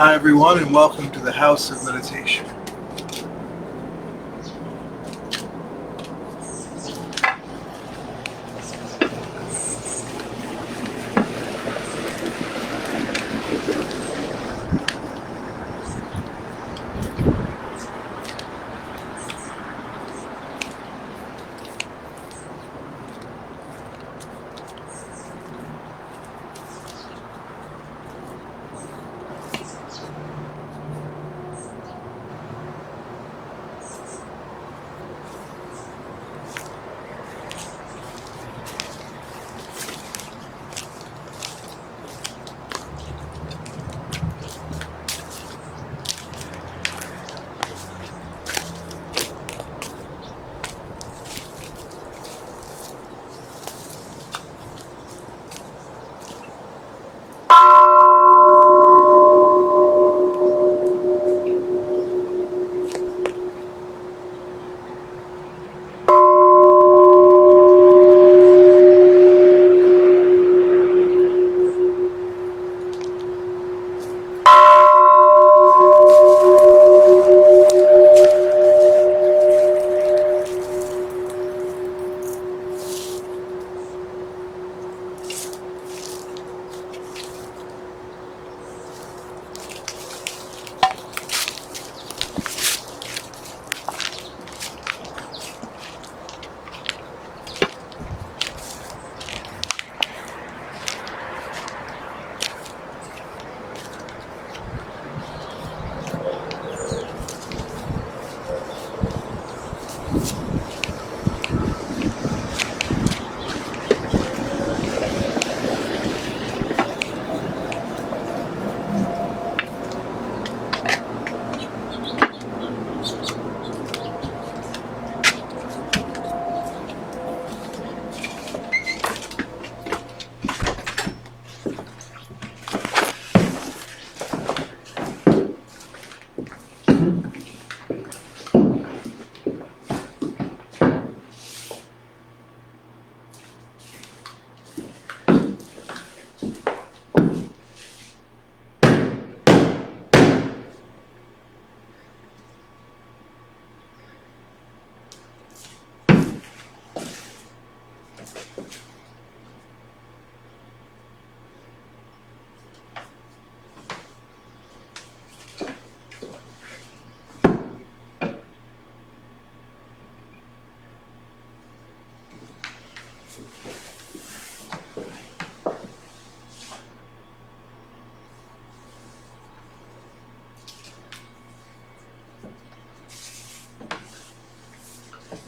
Hi everyone, and welcome to the House of Meditation.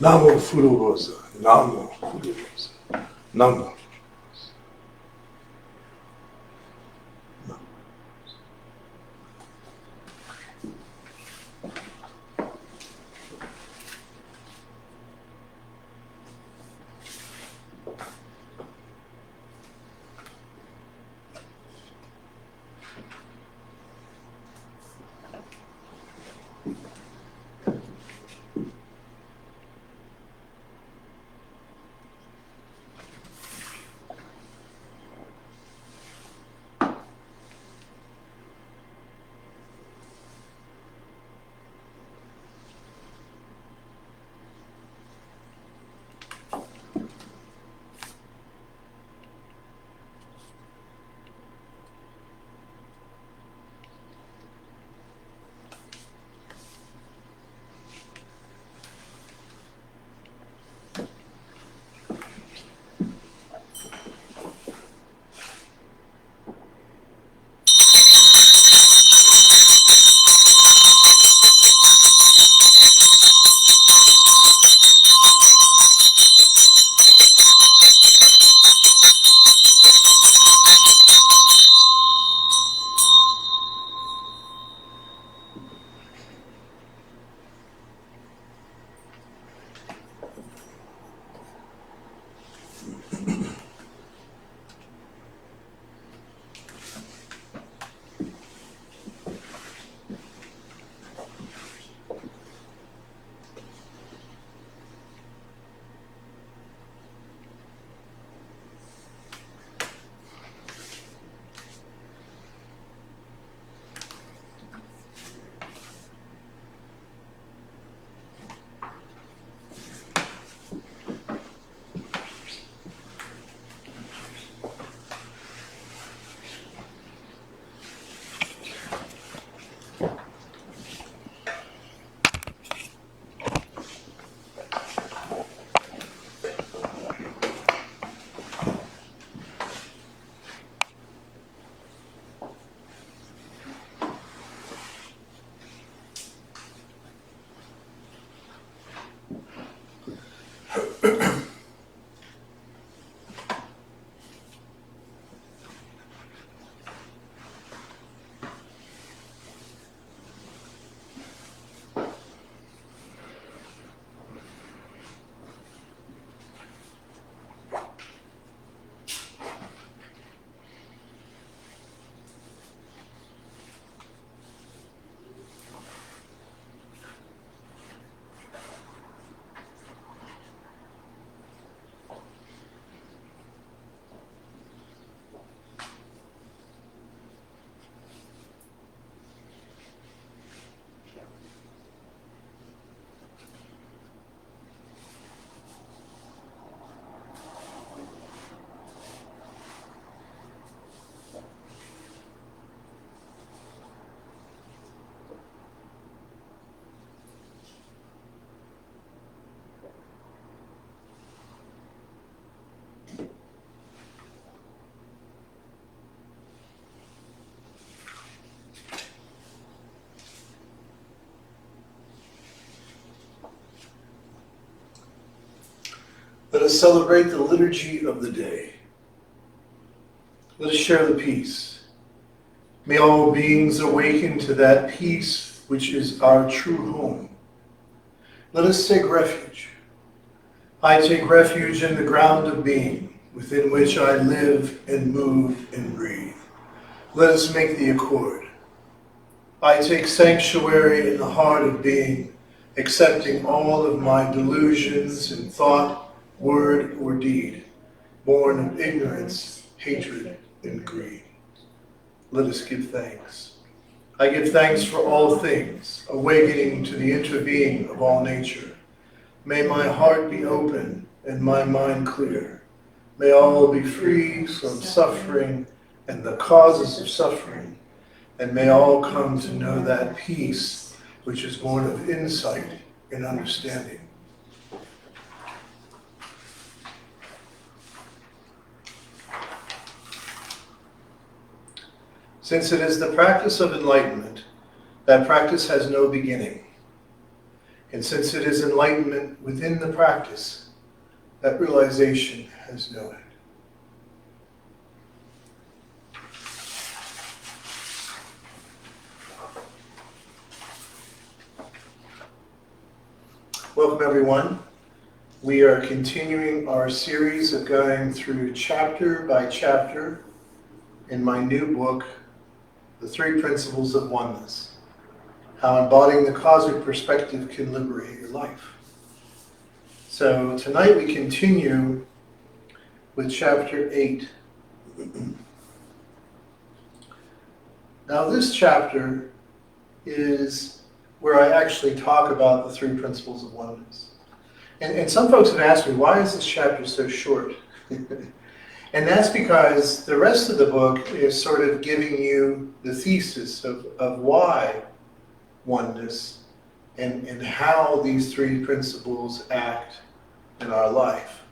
Namo Furuhosa, Namo Furuhosa, Namo. us celebrate the liturgy of the day. Let us share the peace. May all beings awaken to that peace which is our true home. Let us take refuge. I take refuge in the ground of being, within which I live and move and breathe. Let us make the accord. I take sanctuary in the heart of being, accepting all of my delusions in thought, word, or deed, born of ignorance, hatred, and greed. Let us give thanks. I give thanks for all things, awakening to the interbeing of all nature. May my heart be open and my mind clear. May all be free from suffering and the causes of suffering. And may all come to know that peace which is born of insight and understanding. Since it is the practice of enlightenment, that practice has no beginning. And since it is enlightenment within the practice, that realization has no end. Welcome, everyone. We are continuing our series of going through chapter by chapter in my new book, The Three Principles of Oneness, How Embodying the Cosmic Perspective Can Liberate Your Life. So tonight we continue with chapter 8. Now this chapter is where I actually talk about the three principles of oneness. And some folks have asked me, why is this chapter so short? And that's because the rest of the book is sort of giving you the thesis of why oneness and how these three principles act in our life.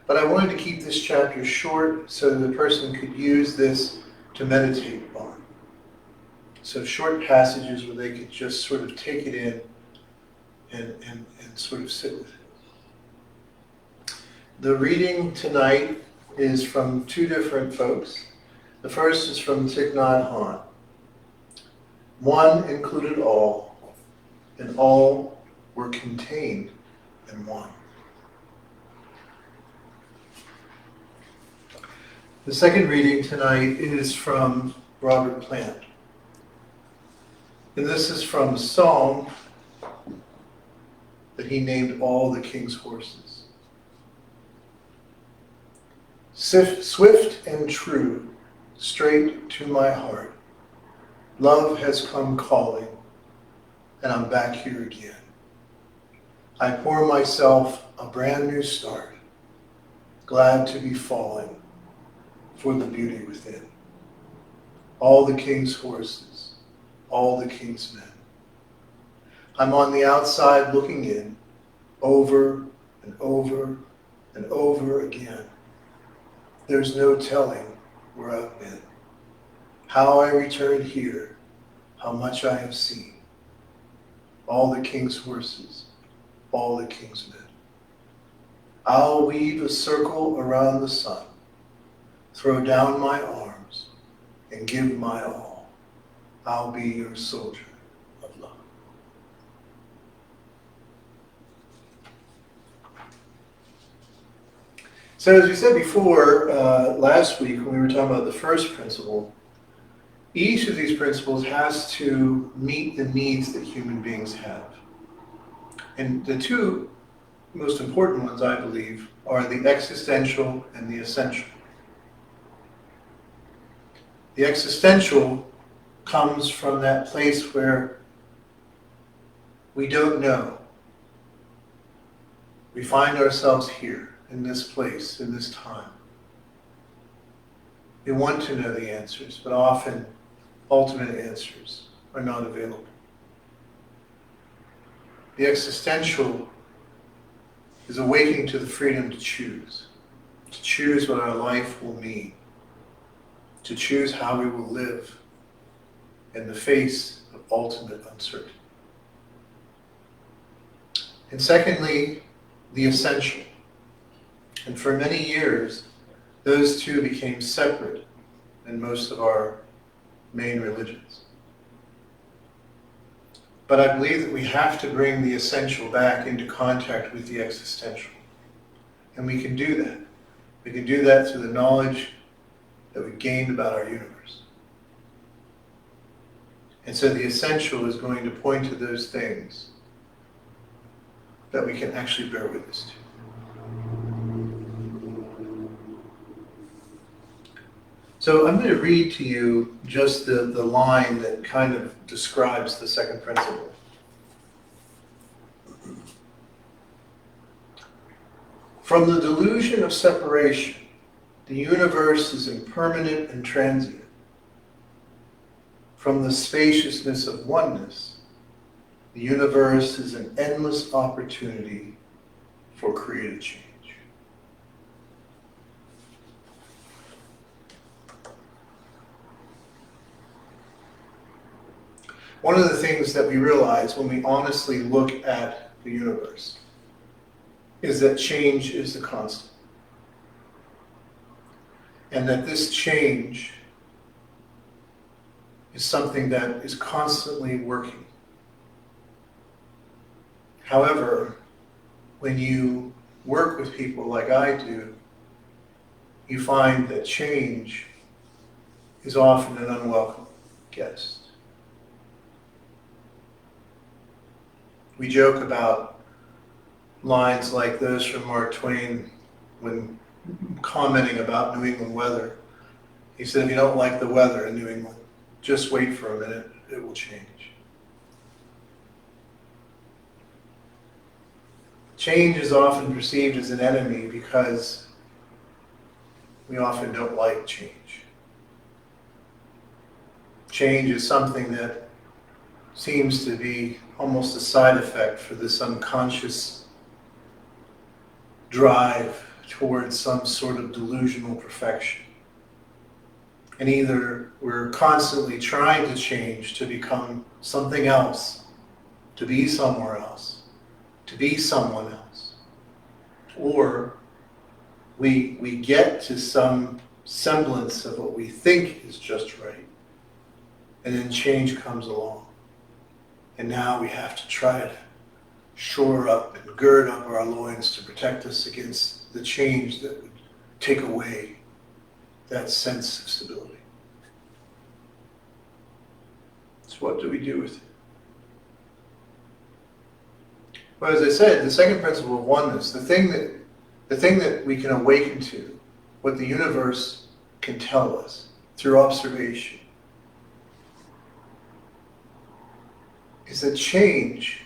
But I wanted to keep this chapter short so that the person could use this to meditate on. So short passages where they could just sort of take it in and sort of sit with it. The reading tonight is from two different folks. The first is from Thich Nhat Hanh. One included all, and all were contained in one. The second reading tonight is from Robert Plant. And this is from a song that he named All the King's Horses. Swift and true, straight to my heart, love has come calling, and I'm back here again. I pour myself a brand new start, glad to be falling for the beauty within. All the king's horses, all the king's men. I'm on the outside looking in, over and over and over again. There's no telling where I've been, how I returned here, how much I have seen. All the king's horses, all the king's men. I'll weave a circle around the sun, throw down my arms, and give my all. I'll be your soldier of love. So as we said before, last week when we were talking about the first principle, each of these principles has to meet the needs that human beings have. And the two most important ones, I believe, are the existential and the essential. The existential comes from that place where we don't know. We find ourselves here, in this place, in this time. We want to know the answers, but often ultimate answers are not available. The existential is awakening to the freedom to choose what our life will mean, to choose how we will live in the face of ultimate uncertainty. And secondly, the essential. And for many years, those two became separate in most of our main religions. But I believe that we have to bring the essential back into contact with the existential. And we can do that. We can do that through the knowledge that we've gained about our universe. And so the essential is going to point to those things that we can actually bear witness to. So I'm going to read to you just the line that kind of describes the second principle. From the delusion of separation, the universe is impermanent and transient. From the spaciousness of oneness, the universe is an endless opportunity for creative change. One of the things that we realize when we honestly look at the universe is that change is the constant. And that this change is something that is constantly working. However, when you work with people like I do, you find that change is often an unwelcome guest. We joke about lines like those from Mark Twain when commenting about New England weather. He said, if you don't like the weather in New England, just wait for a minute, it will change. Change is often perceived as an enemy because we often don't like change. Change is something that seems to be almost a side effect for this unconscious drive towards some sort of delusional perfection. And either we're constantly trying to change to become something else, to be somewhere else, to be someone else, or we get to some semblance of what we think is just right, and then change comes along. And now we have to try to shore up and gird up our loins to protect us against the change that would take away that sense of stability. So what do we do with it? Well, as I said, the second principle of oneness, the thing that we can awaken to, what the universe can tell us through observation, is that change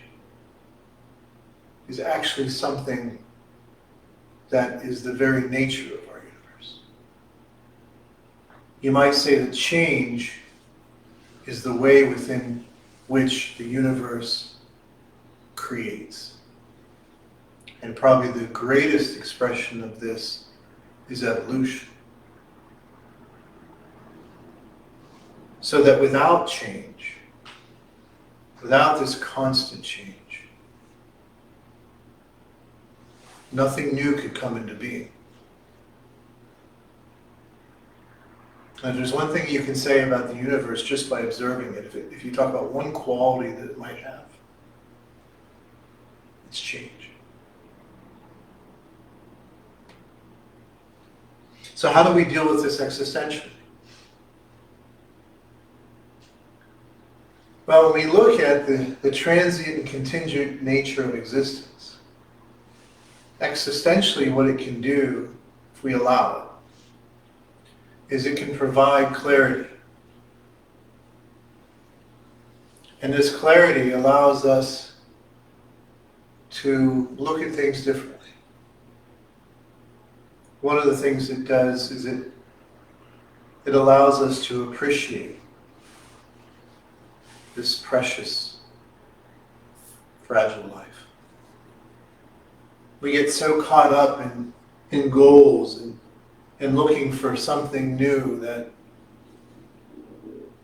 is actually something that is the very nature of our universe. You might say that change is the way within which the universe creates. And probably the greatest expression of this is evolution. So that without change, without this constant change, nothing new could come into being. And there's one thing you can say about the universe just by observing it. If you talk about one quality that it might have, it's change. So how do we deal with this existentially? Well, when we look at the transient and contingent nature of existence, existentially what it can do, if we allow it, is it can provide clarity. And this clarity allows us to look at things differently. One of the things it does is it allows us to appreciate this precious, fragile life. We get so caught up in goals and looking for something new that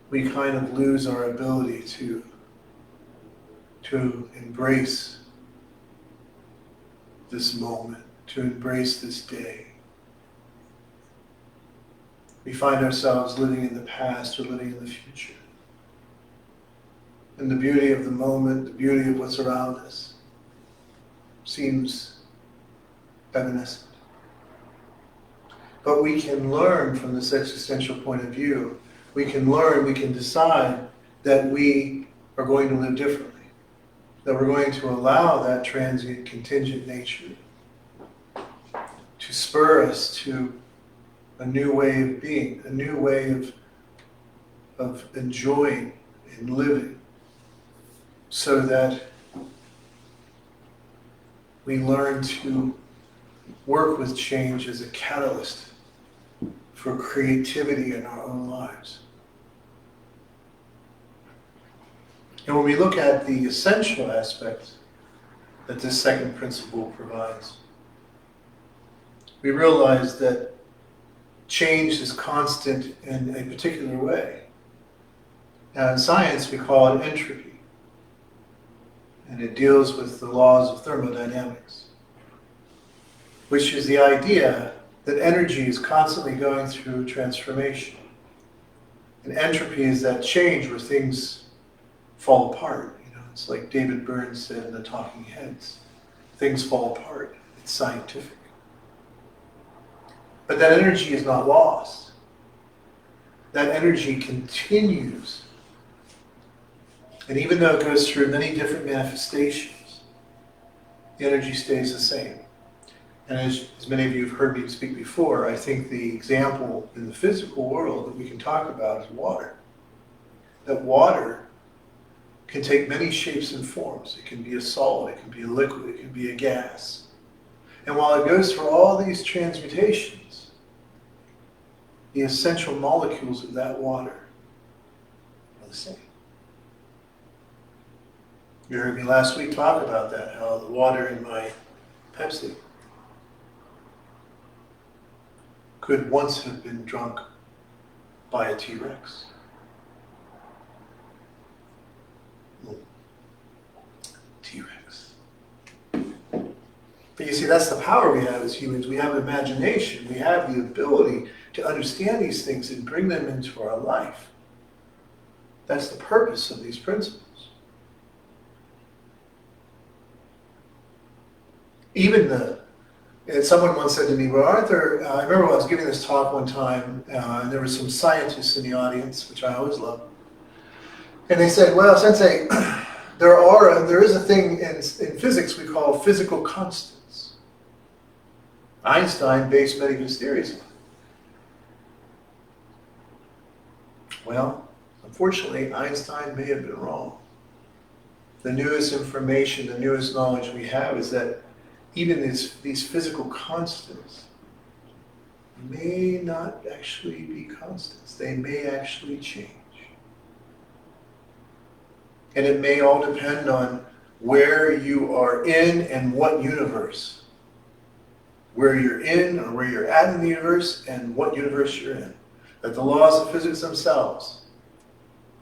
we kind of lose our ability to embrace this moment, to embrace this day. We find ourselves living in the past or living in the future. And the beauty of the moment, the beauty of what's around us, seems evanescent. But we can learn from this existential point of view. We can learn, we can decide that we are going to live differently. That we're going to allow that transient, contingent nature to spur us to a new way of being, a new way of enjoying and living, so that we learn to work with change as a catalyst for creativity in our own lives. And when we look at the essential aspects that this second principle provides, we realize that change is constant in a particular way. Now in science we call it entropy, and it deals with the laws of thermodynamics, which is the idea that energy is constantly going through transformation. And entropy is that change where things fall apart. It's like David Burns said in The Talking Heads, things fall apart. It's scientific. But that energy is not lost. That energy continues. And even though it goes through many different manifestations, the energy stays the same. And as many of you have heard me speak before, I think the example in the physical world that we can talk about is water. That water can take many shapes and forms. It can be a solid, it can be a liquid, it can be a gas. And while it goes through all these transmutations, the essential molecules of that water are the same. You heard me last week talk about that, how the water in my Pepsi could once have been drunk by a T-Rex. T-Rex. But you see, that's the power we have as humans. We have imagination. We have the ability to understand these things and bring them into our life. That's the purpose of these principles. Someone once said to me, well, aren't there, I remember I was giving this talk one time, and there were some scientists in the audience, which I always love. And they said, well, Sensei, there is a thing in physics we call physical constants. Einstein based many of his theories on it. Well, unfortunately, Einstein may have been wrong. The newest information, the newest knowledge we have is that even these physical constants may not actually be constants. They may actually change. And it may all depend on where you are in and what universe. Where you're in or where you're at in the universe and what universe you're in. That the laws of physics themselves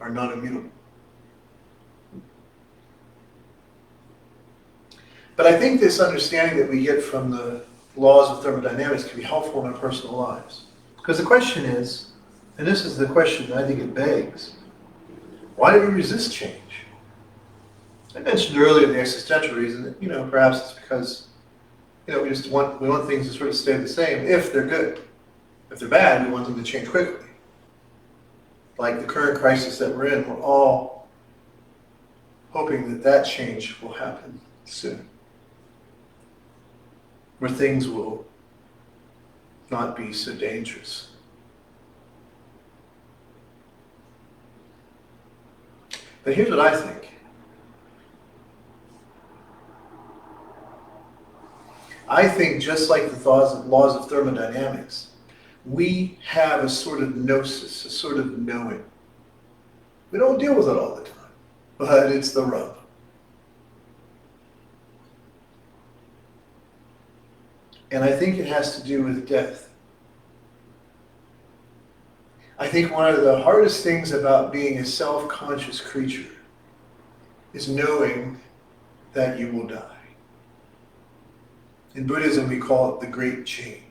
are not immutable. But I think this understanding that we get from the laws of thermodynamics can be helpful in our personal lives. Because the question is, and this is the question I think it begs, why do we resist change? I mentioned earlier the existential reason that, perhaps it's because, we want things to sort of stay the same if they're good. If they're bad, we want them to change quickly. Like the current crisis that we're in, we're all hoping that change will happen soon. Where things will not be so dangerous. But here's what I think. I think just like the laws of thermodynamics, we have a sort of gnosis, a sort of knowing. We don't deal with it all the time, but it's the rub. And I think it has to do with death. I think one of the hardest things about being a self-conscious creature is knowing that you will die. In Buddhism, we call it the great change.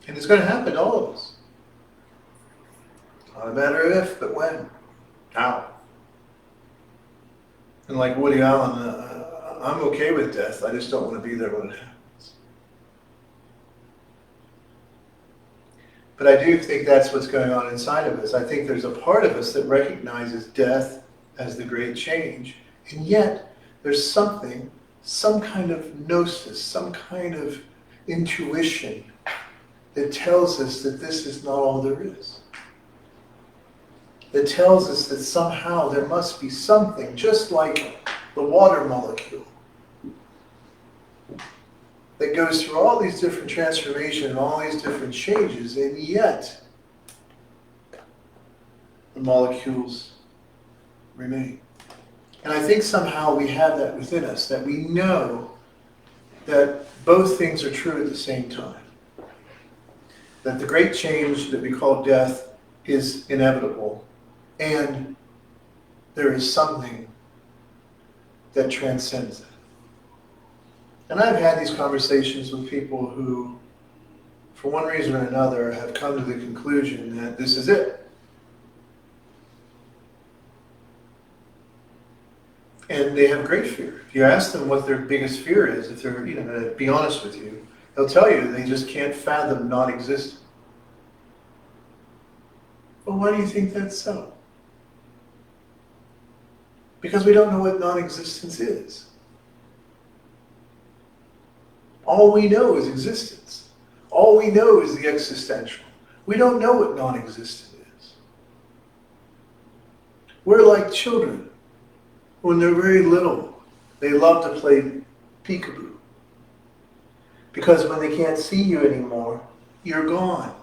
And it's going to happen to all of us. Not a matter of if, but when. How. And like Woody Allen, I'm okay with death. I just don't want to be there when it happens. But I do think that's what's going on inside of us. I think there's a part of us that recognizes death as the great change. And yet, there's something, some kind of gnosis, some kind of intuition that tells us that this is not all there is. That tells us that somehow there must be something, just like the water molecule, that goes through all these different transformations and all these different changes, and yet the molecules remain. And I think somehow we have that within us, that we know that both things are true at the same time. That the great change that we call death is inevitable, and there is something that transcends it. And I've had these conversations with people who, for one reason or another, have come to the conclusion that this is it. And they have great fear. If you ask them what their biggest fear is, if they're going to be honest with you, they'll tell you they just can't fathom non-existence. Well, why do you think that's so? Because we don't know what non-existence is. All we know is existence. All we know is the existential. We don't know what non-existent is. We're like children. When they're very little, they love to play peekaboo. Because when they can't see you anymore, you're gone.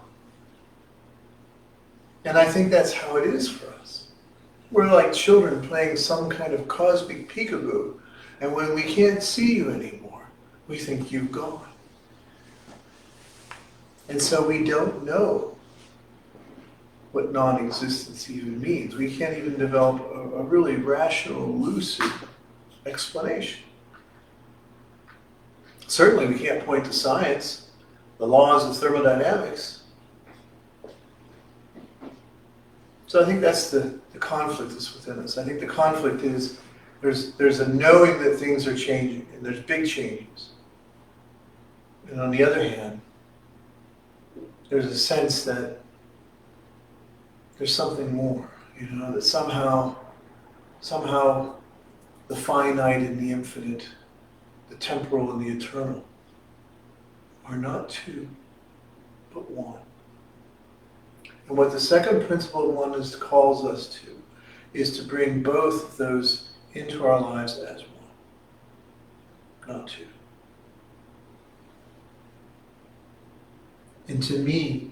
And I think that's how it is for us. We're like children playing some kind of cosmic peekaboo. And when we can't see you anymore, we think you've gone. And so we don't know what non-existence even means. We can't even develop a really rational, lucid explanation. Certainly we can't point to science, the laws of thermodynamics. So I think that's the conflict that's within us. I think the conflict is there's a knowing that things are changing, and there's big changes. And on the other hand, there's a sense that there's something more, that somehow the finite and the infinite, the temporal and the eternal are not two, but one. And what the second principle of oneness calls us to is to bring both of those into our lives as one, not two. And to me,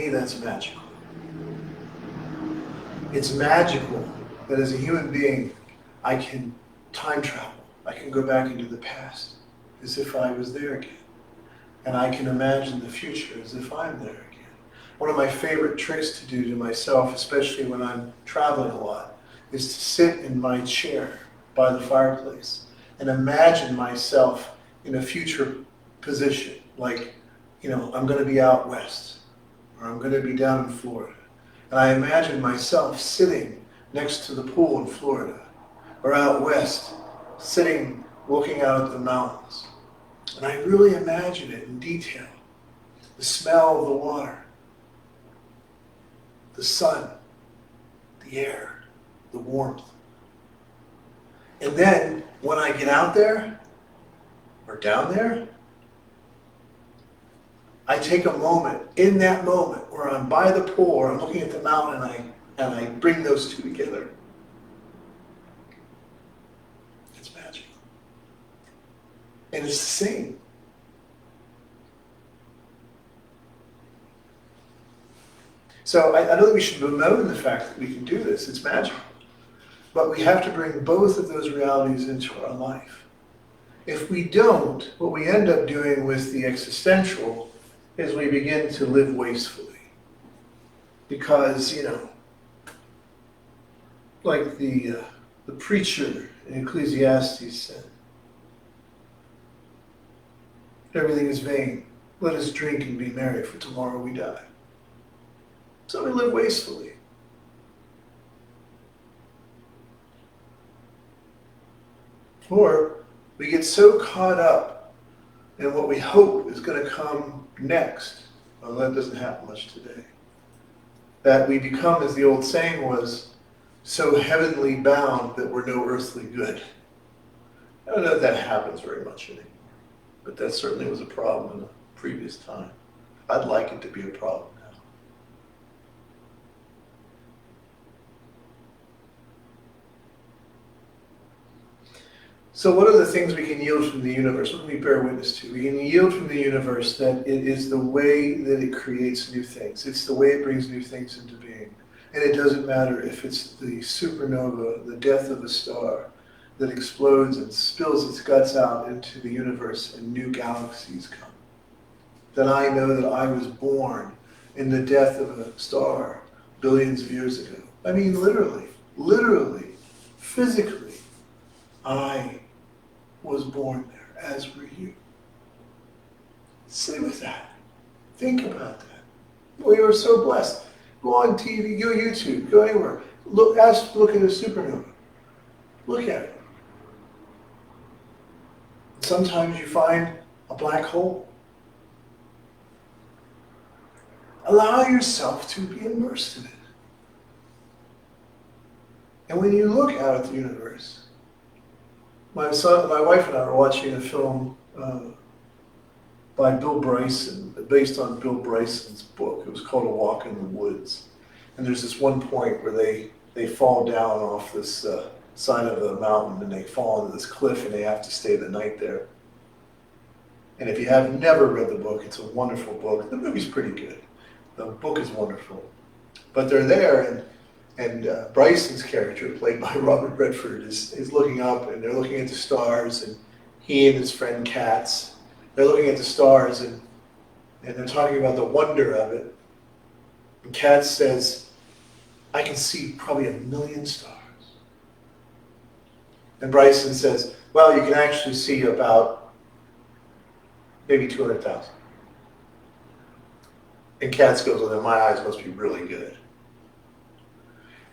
that's magical. It's magical that as a human being, I can time travel. I can go back into the past as if I was there again. And I can imagine the future as if I'm there again. One of my favorite tricks to do to myself, especially when I'm traveling a lot, is to sit in my chair by the fireplace and imagine myself in a future position. Like, I'm going to be out west, or I'm going to be down in Florida. And I imagine myself sitting next to the pool in Florida, or out west, sitting, looking out at the mountains. And I really imagine it in detail. The smell of the water, the sun, the air, the warmth. And then when I get out there, or down there, I take a moment, in that moment, where I'm by the pool, or I'm looking at the mountain, and I bring those two together. It's magical. And it's the same. So I don't think we should bemoan the fact that we can do this. It's magical. But we have to bring both of those realities into our life. If we don't, what we end up doing with the existential is we begin to live wastefully. Because, Like the preacher in Ecclesiastes said, everything is vain. Let us drink and be merry, for tomorrow we die. So we live wastefully. Or we get so caught up in what we hope is going to come next. Well, that doesn't happen much today. That we become, as the old saying was, so heavenly bound that we're no earthly good. I don't know if that happens very much anymore, but that certainly was a problem in a previous time. I'd like it to be a problem now. So what are the things we can yield from the universe? What can we bear witness to? We can yield from the universe that it is the way that it creates new things. It's the way it brings new things into being. And it doesn't matter if it's the supernova, the death of a star that explodes and spills its guts out into the universe and new galaxies come. Then I know that I was born in the death of a star billions of years ago. I mean, literally, physically, I was born there, as were you. Sit with that. Think about that. We are so blessed. Go on TV, go YouTube, go anywhere. Look at a supernova. Look at it. Sometimes you find a black hole. Allow yourself to be immersed in it. And when you look out at the universe, my wife and I were watching a film by Bill Bryson, based on Bill Bryson's book. It was called A Walk in the Woods. And there's this one point where they fall down off this side of the mountain and they fall into this cliff and they have to stay the night there. And if you have never read the book, it's a wonderful book. The movie's pretty good. The book is wonderful. But they're there and Bryson's character, played by Robert Redford, is looking up and they're looking at the stars, and he and his friend Katz, they're looking at the stars and they're talking about the wonder of it. And Katz says, I can see probably 1 million stars. And Bryson says, well, you can actually see about maybe 200,000. And Katz goes, well, then my eyes must be really good.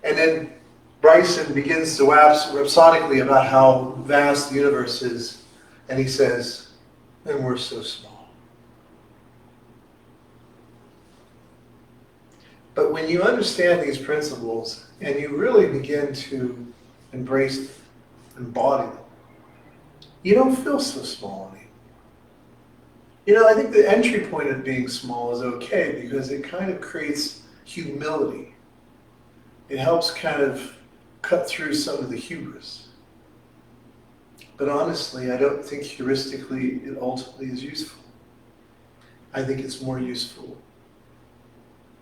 And then Bryson begins to rhapsodically about how vast the universe is. And he says, and we're so small. But when you understand these principles and you really begin to embrace them, embody them, you don't feel so small anymore. You know, I think the entry point of being small is okay because it kind of creates humility. It helps kind of cut through some of the hubris. But honestly, I don't think heuristically it ultimately is useful. I think it's more useful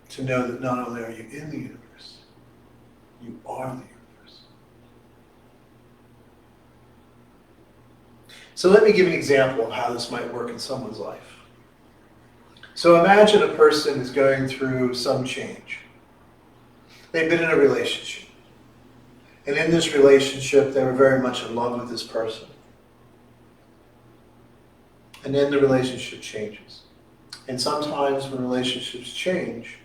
to know that not only are you in the universe, you are the universe. So let me give an example of how this might work in someone's life. So imagine a person is going through some change. They've been in a relationship. And in this relationship, they were very much in love with this person. And then the relationship changes. And sometimes when relationships change,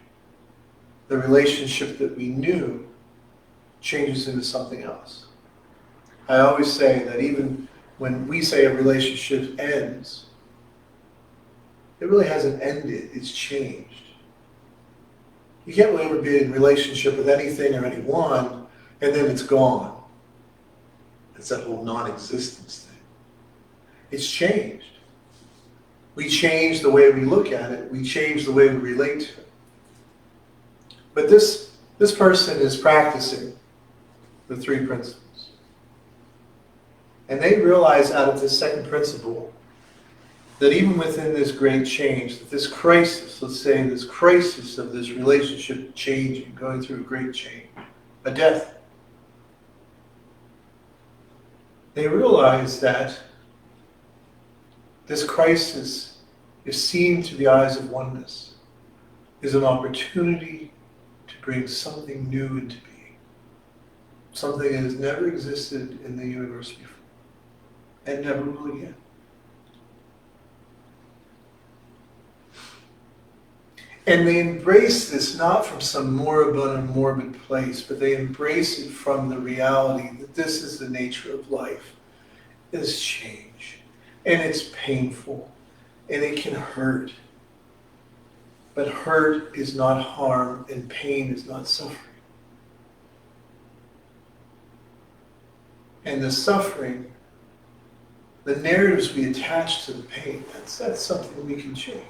the relationship that we knew changes into something else. I always say that even when we say a relationship ends, it really hasn't ended, it's changed. You can't really ever be in relationship with anything or anyone and then it's gone. It's that whole non-existence thing. It's changed. We change the way we look at it. We change the way we relate to it. But this person is practicing the three principles. And they realize out of this second principle that even within this great change, that this crisis, let's say this crisis of this relationship changing, going through a great change, a death, they realize that this crisis, if seen through the eyes of oneness, is an opportunity to bring something new into being. something that has never existed in the universe before, and never will again. And they embrace this not from some moribund and morbid place, but they embrace it from the reality that this is the nature of life. It's change, and it's painful, and it can hurt. But hurt is not harm, and pain is not suffering. And the suffering, the narratives we attach to the pain, that's something we can change.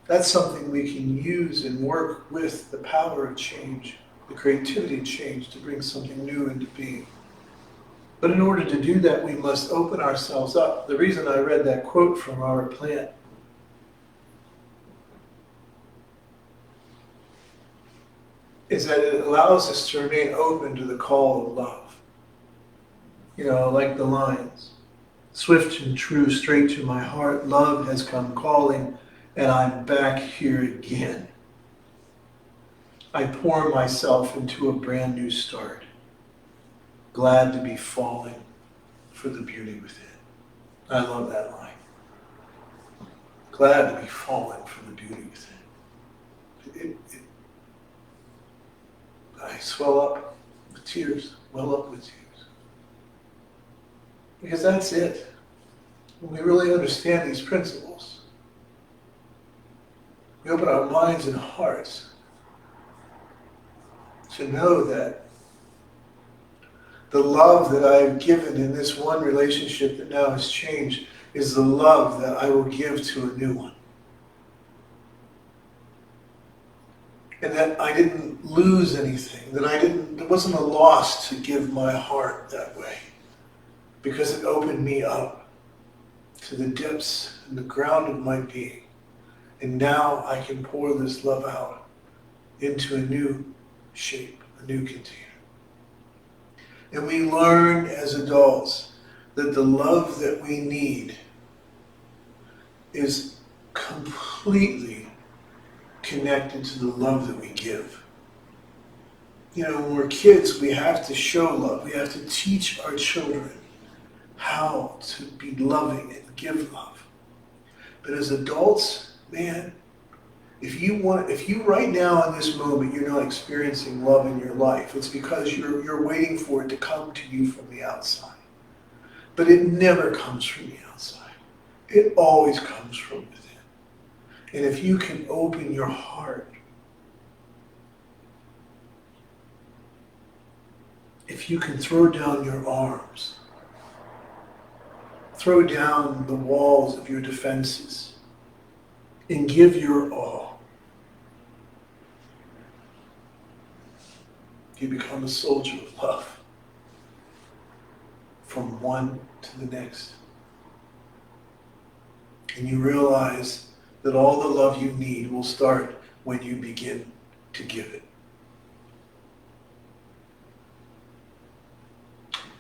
That's something we can use and work with the power of change, the creativity of change to bring something new into being. But in order to do that, we must open ourselves up. The reason I read that quote from our plant is that it allows us to remain open to the call of love. You know, like the lines. Swift and true, straight to my heart, love has come calling, and I'm back here again. I pour myself into a brand new start, glad to be falling for the beauty within. I love that line. Glad to be falling for the beauty within. I swell up with tears, well up with tears. Because that's it. When we really understand these principles, we open our minds and hearts to know that the love that I've given in this one relationship that now has changed is the love that I will give to a new one. And that I didn't lose anything, there wasn't a loss to give my heart that way, because it opened me up to the depths and the ground of my being. And now I can pour this love out into a new shape, a new container. And we learn as adults that the love that we need is completely connected to the love that we give. You know, when we're kids, we have to show love. We have to teach our children how to be loving and give love. But as adults, man, if you right now in this moment you're not experiencing love in your life, it's because you're waiting for it to come to you from the outside. But it never comes from the outside. It always comes from within. And if you can open your heart, if you can throw down your arms, throw down the walls of your defenses, and give your all, you become a soldier of love from one to the next. And you realize that all the love you need will start when you begin to give it.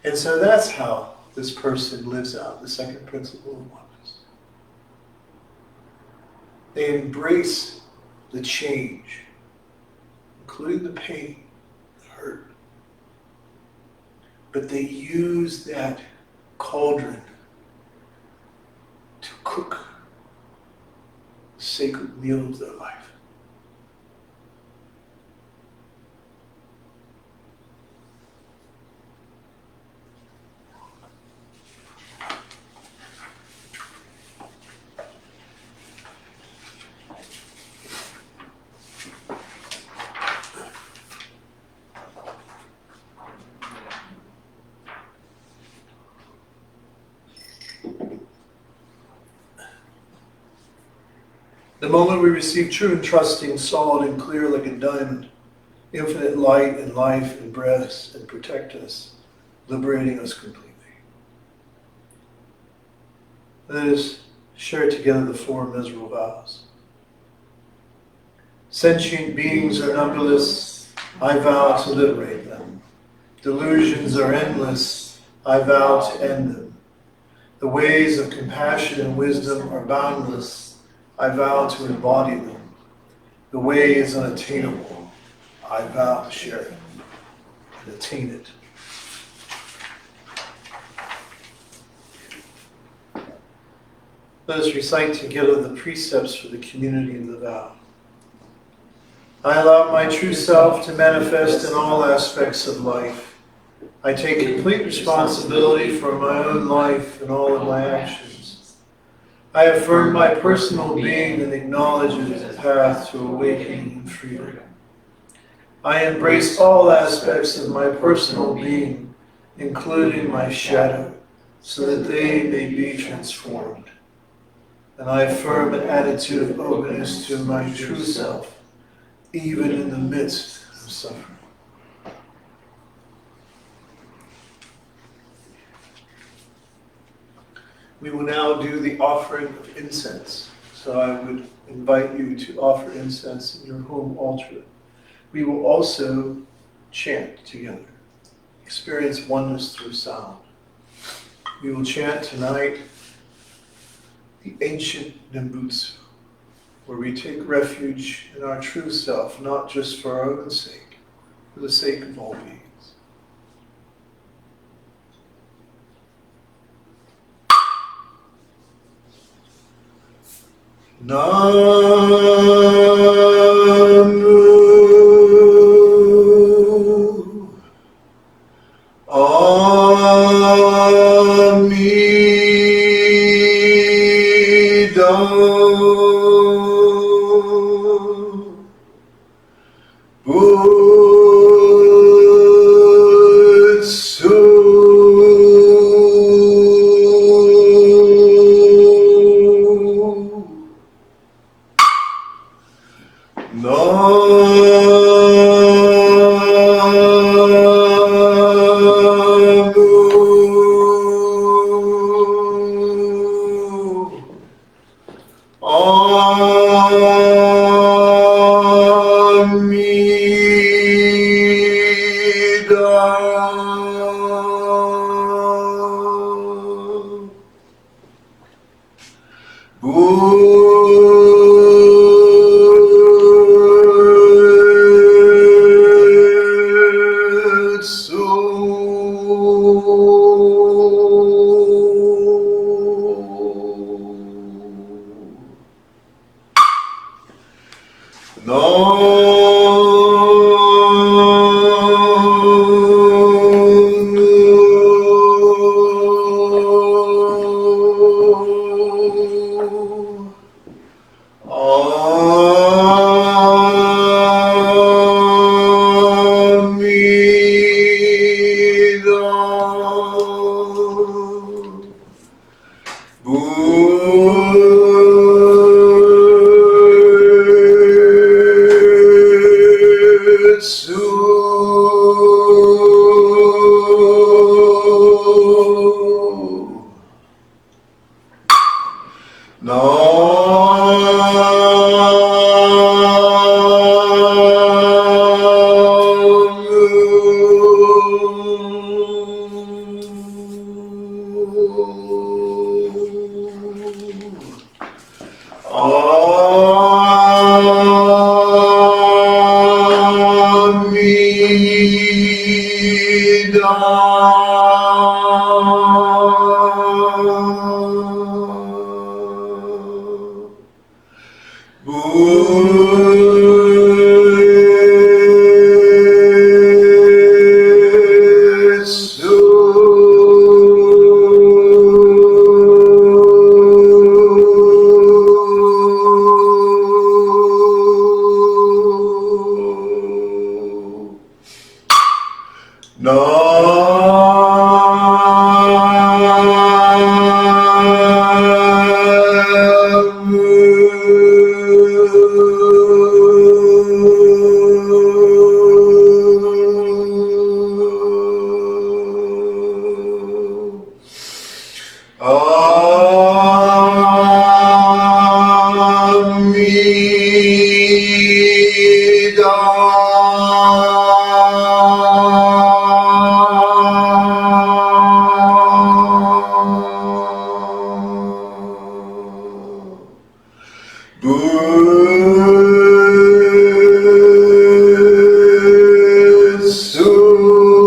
And so that's how this person lives out the second principle of oneness. They embrace the change, including the pain, the hurt. But they use that cauldron to cook the sacred meal of their life. The moment we receive true and trusting, solid and clear like a diamond, infinite light and life embrace and protect us, liberating us completely. Let us share together the four miserable vows. Sentient beings are numberless, I vow to liberate them. Delusions are endless, I vow to end them. The ways of compassion and wisdom are boundless, I vow to embody them. The way is unattainable, I vow to share it. and attain it. Let us recite together the precepts for the community of the vow. I allow my true self to manifest in all aspects of life. I take complete responsibility for my own life and all of my actions. I affirm my personal being and acknowledge it as a path to awakening and freedom. I embrace all aspects of my personal being, including my shadow, so that they may be transformed. And I affirm an attitude of openness to my true self, even in the midst of suffering. We will now do the offering of incense. So I would invite you to offer incense in your home altar. We will also chant together. Experience oneness through sound. We will chant tonight the ancient Nembutsu, where we take refuge in our true self, not just for our own sake, for the sake of all beings. Namu Butsu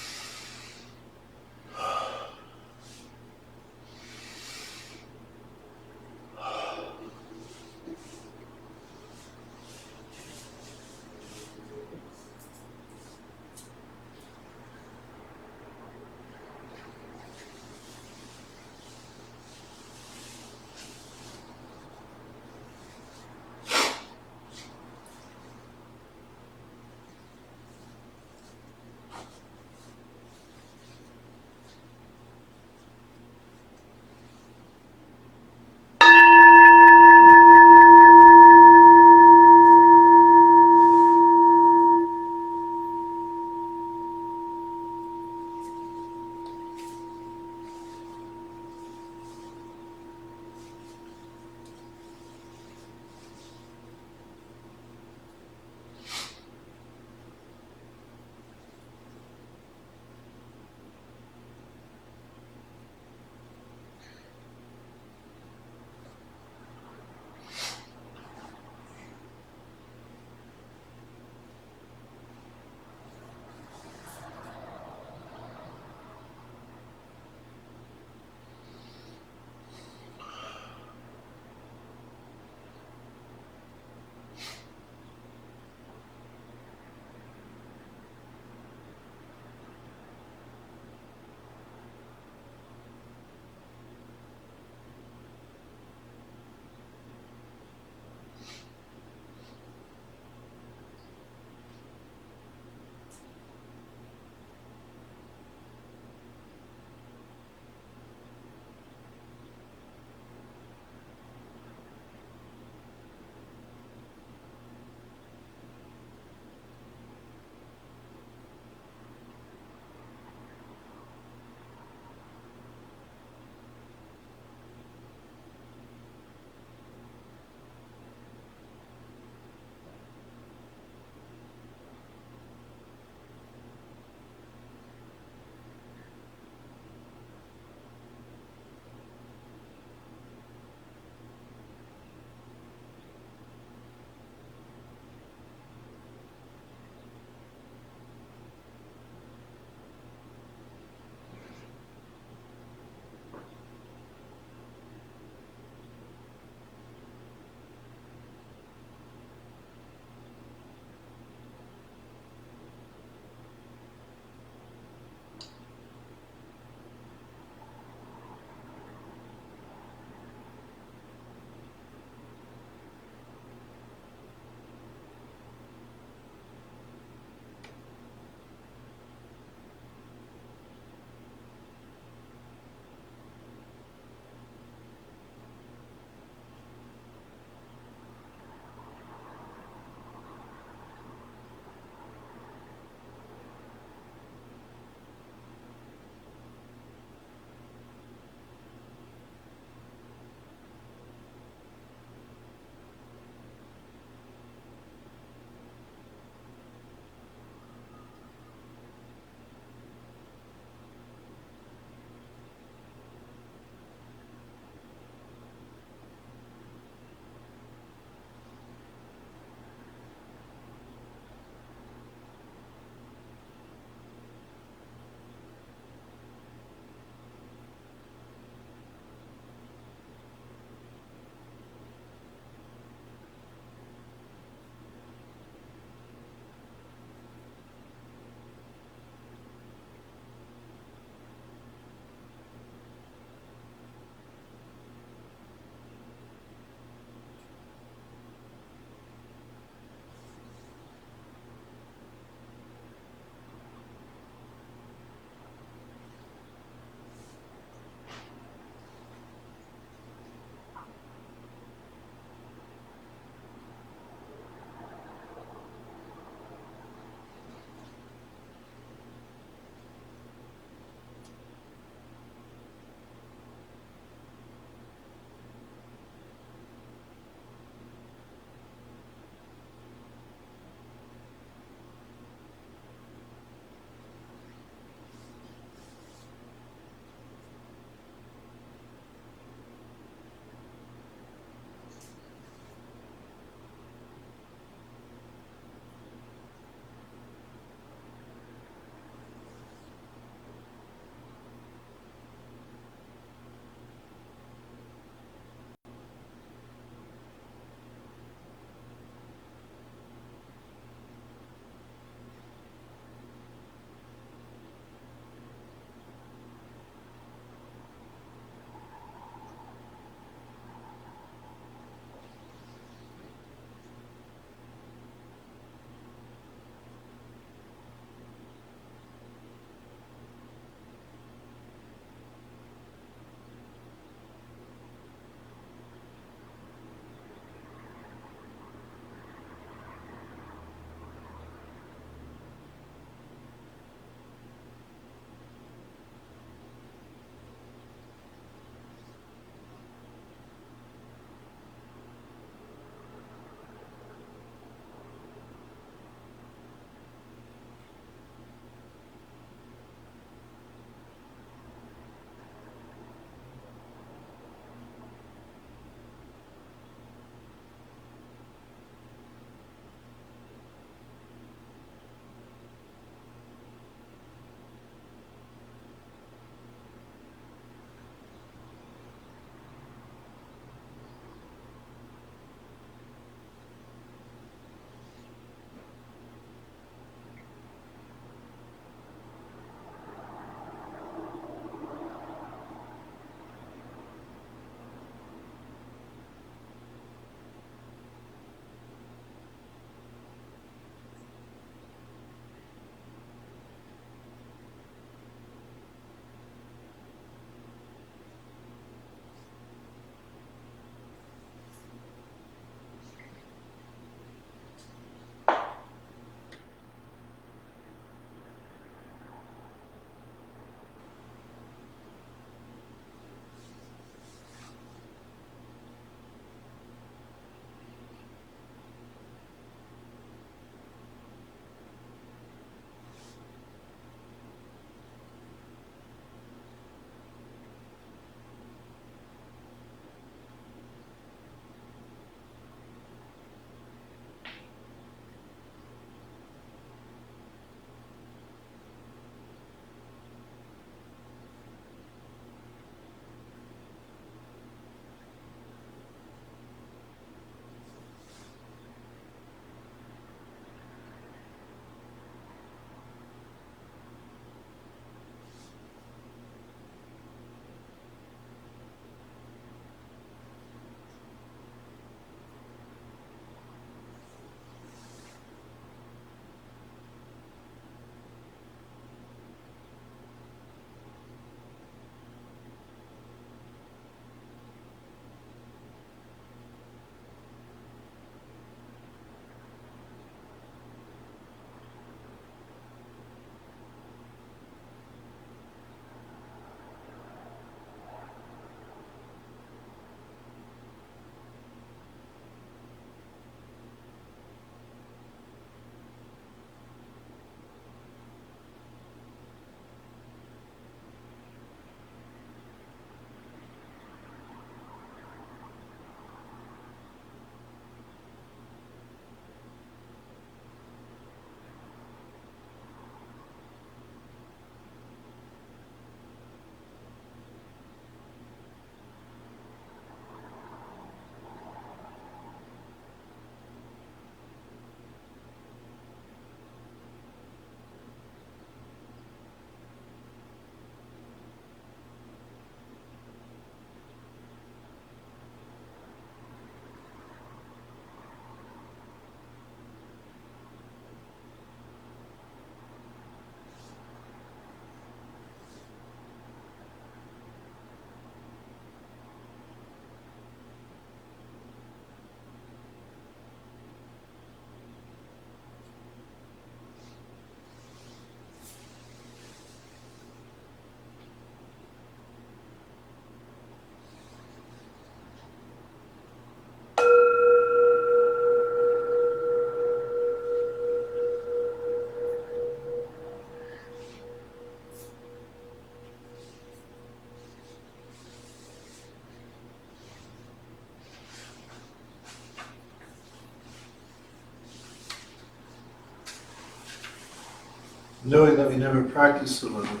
knowing that we never practice alone,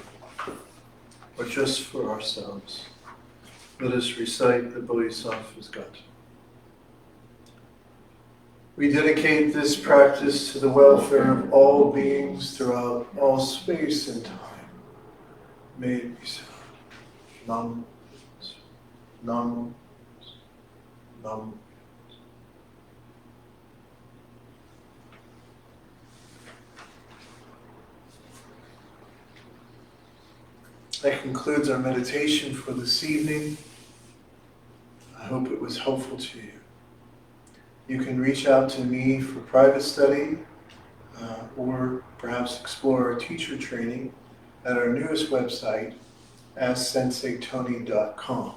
or just for ourselves, let us recite the Bodhisattva's gut. We dedicate this practice to the welfare of all beings throughout all space and time. May it be so. Nam, nam, nam. That concludes our meditation for this evening. I hope it was helpful to you. You can reach out to me for private study or perhaps explore our teacher training at our newest website, AskSenseiTony.com.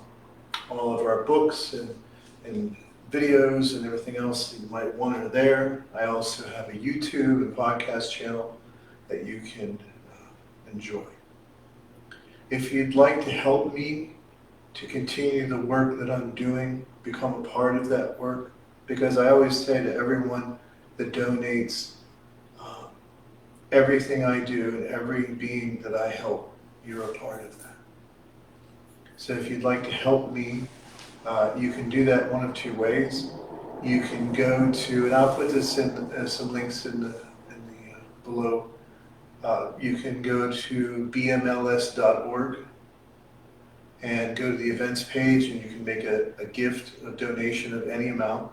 All of our books and videos and everything else that you might want are there. I also have a YouTube and podcast channel that you can enjoy. If you'd like to help me to continue the work that I'm doing, become a part of that work, because I always say to everyone that donates, everything I do and every being that I help, you're a part of that. So if you'd like to help me, you can do that one of two ways. You can go to, and I'll put this in some links in the below. You can go to bmls.org and go to the events page, and you can make a gift, a donation of any amount.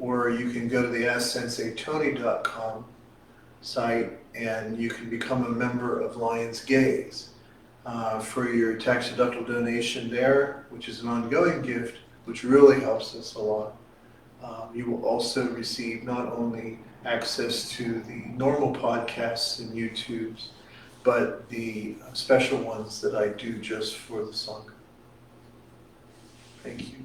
Or you can go to the AskSenseiTony.com site and you can become a member of Lion's Gaze for your tax-deductible donation there, which is an ongoing gift, which really helps us a lot. You will also receive not only access to the normal podcasts and YouTubes, but the special ones that I do just for the Sangha. Thank you.